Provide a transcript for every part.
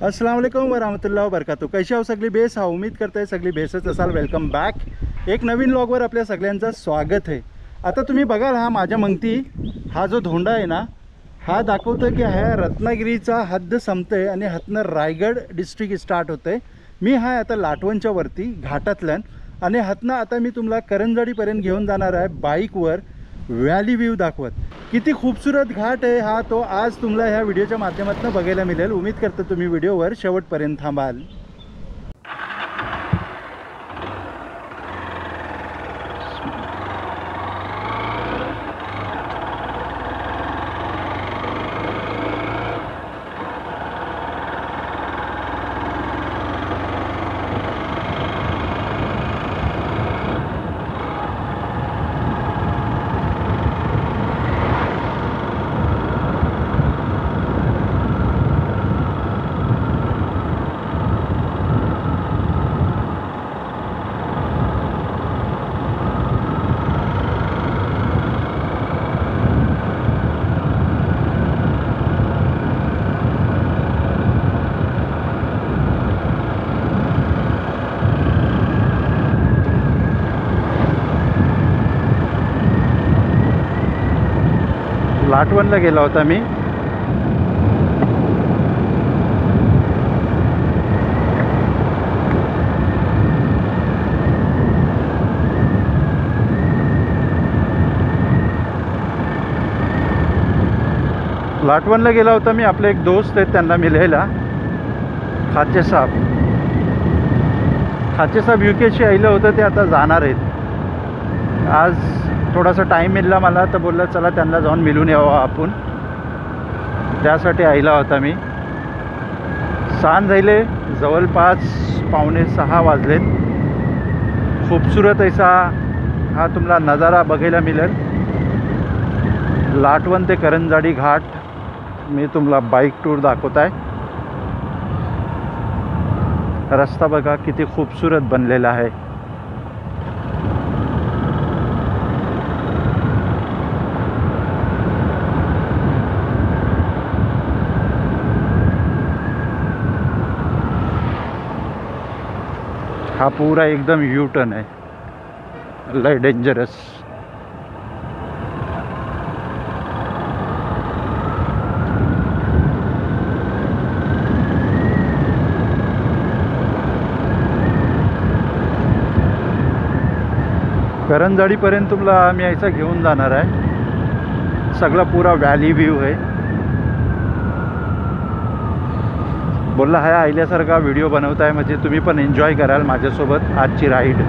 अस्सलाम वालेकुम वरहमतुल्लाहि वबरकातुहू. कशी आहो सगळी बेस? हा उम्मीद करताय सगळी बेसच असाल. Welcome back. एक नवीन व्लॉगवर आपल्या सगळ्यांचं स्वागत आहे. आता तुम्ही बघाल हा माझ्या मंगती हा जो धोंडा आहे ना, हा दाखवतो की ह्या रत्नागिरीचा हद्द संपते आणि हातनं रायगड डिस्ट्रिक्ट स्टार्ट होते. मी हा आता लाटवणच्या वरती घाटातल्यान आणि हातनं आता मी तुम्हाला करंजाडीपर्यंत घेऊन जाणार आहे बाईकवर, व्हॅली व्ह्यू दाखवत. किती खूबसूरत घाट आहे हा, तो आज तुम्हाला ह्या व्हिडिओच्या माध्यमातून बघायला मिळेल. उम्मीद करतो तुम्ही व्हिडिओवर शेवटपर्यंत थांबाल. लाटवणला गेला होता मी. लाटवणला गेला होता मी. आपले एक दोस्त आहेत त्यांना मिळायला, खाचे साहेब UKशी आईलं होतं, ते आता जाणार आहेत. आज थोडासा टाईम मिळाला मला, तर बोललं चला त्यांना जाऊन मिळून यावं आपण, त्यासाठी आईला होता मी. सांज झाले, जवळपास 5:45 वाजलेत. खूबसूरत ऐसा हा तुम्हाला नजारा बघायला मिळेल. लाटवण ते करंजाडी घाट मी तुम्हाला बाईक टूर दाखवत आहे. रस्ता बघा किती खूबसूरत बनलेला आहे. हा पूरा एकदम यू टर्न आहे, लय डेंजरस. करंजाडीपर्यंत तुम्हाला मी यायचा घेऊन जाणार आहे. सगळा पुरा व्हॅली व्ह्यू आहे. बोलला हा आयल्यासारखा व्हिडिओ बनवताय म्हणजे तुम्ही पण एन्जॉय कराल माझ्यासोबत आजची राईड.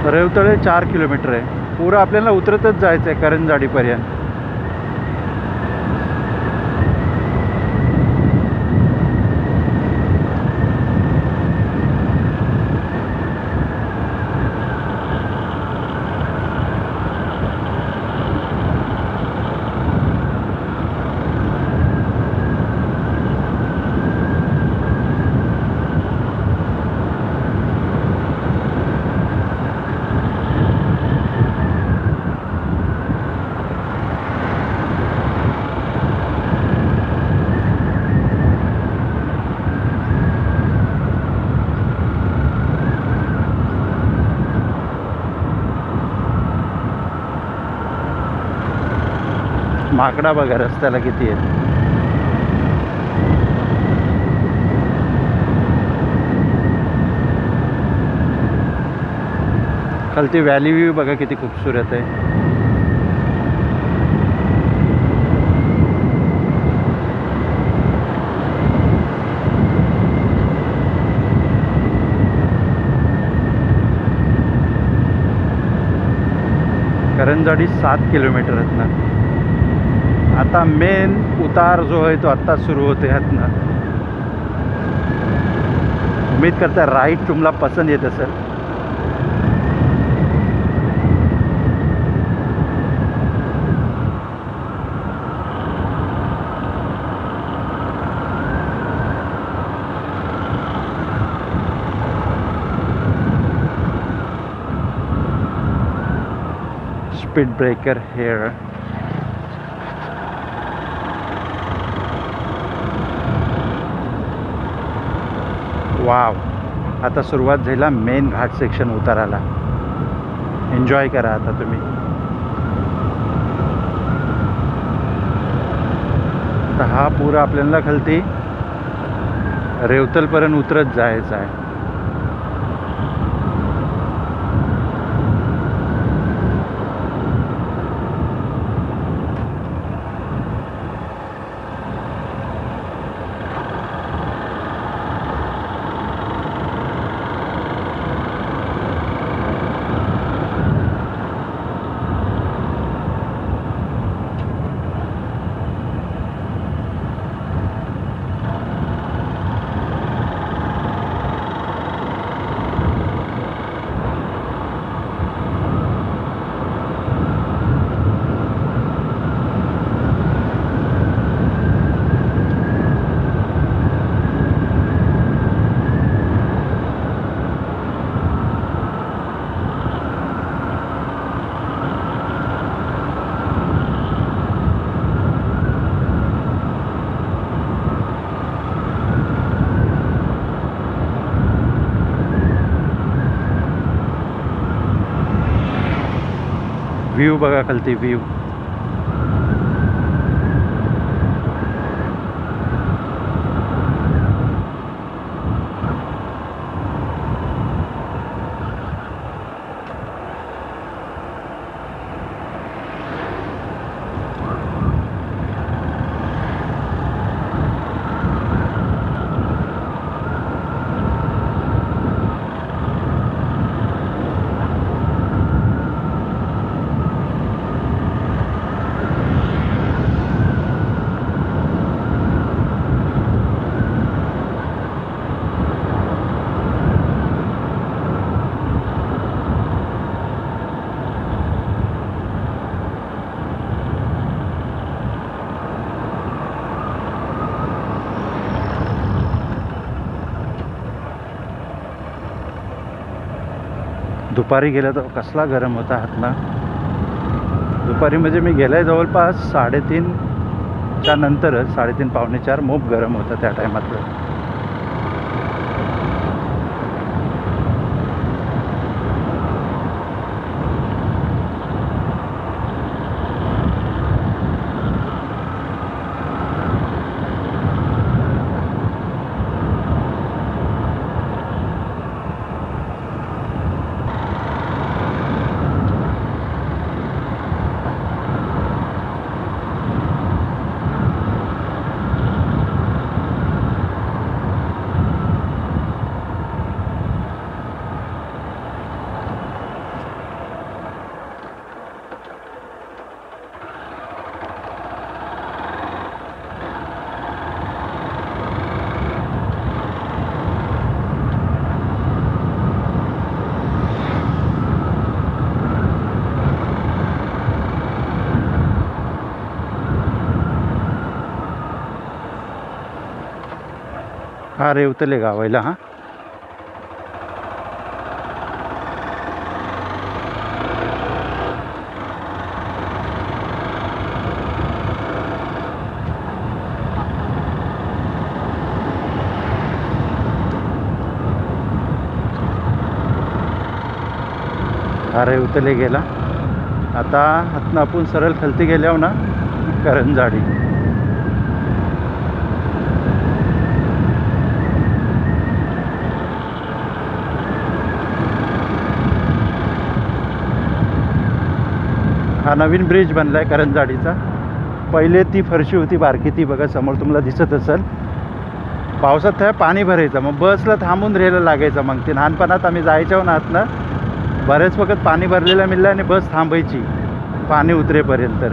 रेवतळे 4 किलोमीटर आहे. पुरं आपल्याला उतरतच जायचं आहे करंजाडीपर्यंत. माकडा बघा रस्त्याला किती आहेत. खालती व्हॅली व्ह्यू बघा किती खूपसूरत आहे. करंजाडी 7 किलोमीटर आहेत ना. आता मेन उतार जो आहे तो आत्ता सुरू होते आहेत ना. उम्मीद करता राईड तुम्हाला पसंत येत असेल. Speed breaker hair. वाव. आता सुरुवात झाला मेन घाट सेक्शन उताराला. एन्जॉय करा आता तुम्ही. तर हा पुरा आपल्याला खालती रेवतलपर्यंत उतरत जायचं आहे. व्ह्यू बघा खालती व्ह्यू. दुपारी गेलं तर कसला गरम होता हात ना. दुपारी म्हणजे मी गेलाय जवळपास 3:30च्या नंतरच. 3:30 पावणे 4 मोप गरम होतं त्या टायमातलं. हा रेवतले गावायला. हा हा रेवतले गेला. आता हातनं आपण सरळ खालती गेल्यावर ना करंजाडी. हा नवीन ब्रिज बनला आहे करंजाडीचा. पहिले ती फरशी होती बारकी, ती बघा समोर तुम्हाला दिसत असेल. पावसात त्या पाणी भरायचं, मग बसला थांबून राहायला लागायचं. मग ते लहानपणात आम्ही जायचो ना आतनं, बरेच वखत पाणी भरलेलं मिळलं आणि बस थांबायची पाणी उतरेपर्यंत.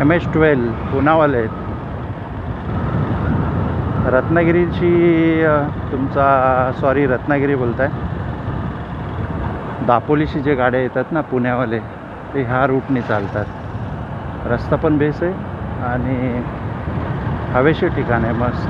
MS-12 पुनावाले आहेत. रत्नागिरीची रत्नागिरी बोलताय. दापोलीशी जे गाड्या येतात ना पुण्यावाले, ते ह्या रूटने चालतात. रस्ता पण बेस आहे आणि हवेशीर ठिकाण आहे मस्त.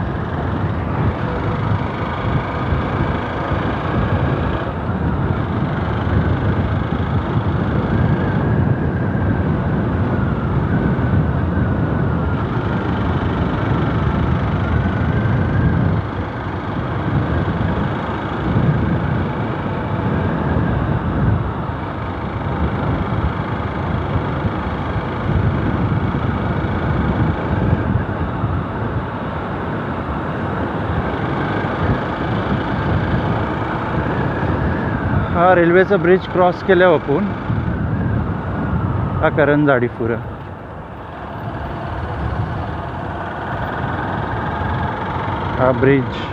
हा रेल्वेचा ब्रिज क्रॉस केल्यावर आपण हा करंजाडी पुरं. हा ब्रिज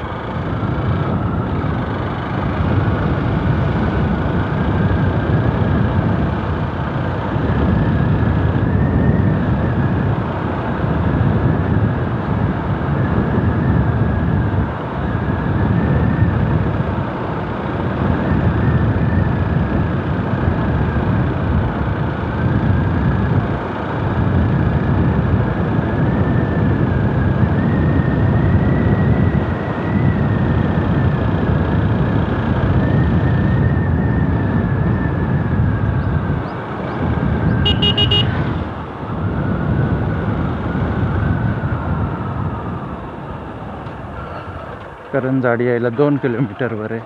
करंजाडी यायला 2 किलोमीटरवर आहे.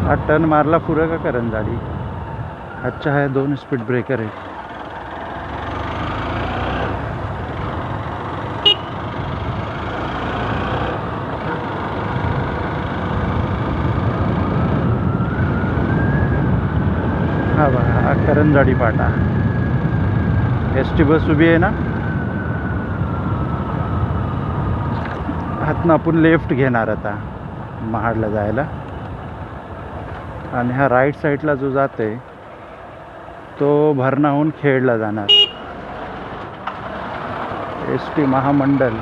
हा टर्न मारला पुरं का करंजाडी. अच्छा है 2 स्पीड ब्रेकर आहे. हा बघा हा करंजाडी फाटा. ST बस उभी आहे ना. हातनं आपण लेफ्ट घेणार आता महाडला जायला. आणि हा राईट साईडला जो जाते तो भरणाहून खेडला जाणार. ST महामंडल.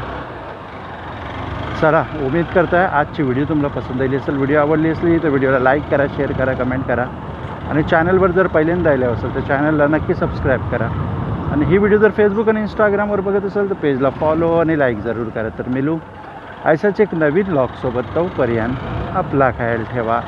चला, उम्मीद करताय आजची व्हिडिओ तुम्हाला पसंत आली असेल. व्हिडिओ आवडली असली तर व्हिडिओला लाईक करा, शेअर करा, कमेंट करा. आणि चॅनलवर जर पहिल्यांदा आले असेल तर चॅनलला नक्की सबस्क्राईब करा. आणि ही व्हिडिओ जर फेसबुक आणि इंस्टाग्रामवर बघत असेल तर पेजला फॉलो आणि लाईक जरूर करा. तर मिळू अशाच एक नवीन व्लॉगसोबत. तोपर्यंत आपला ख्याल ठेवा.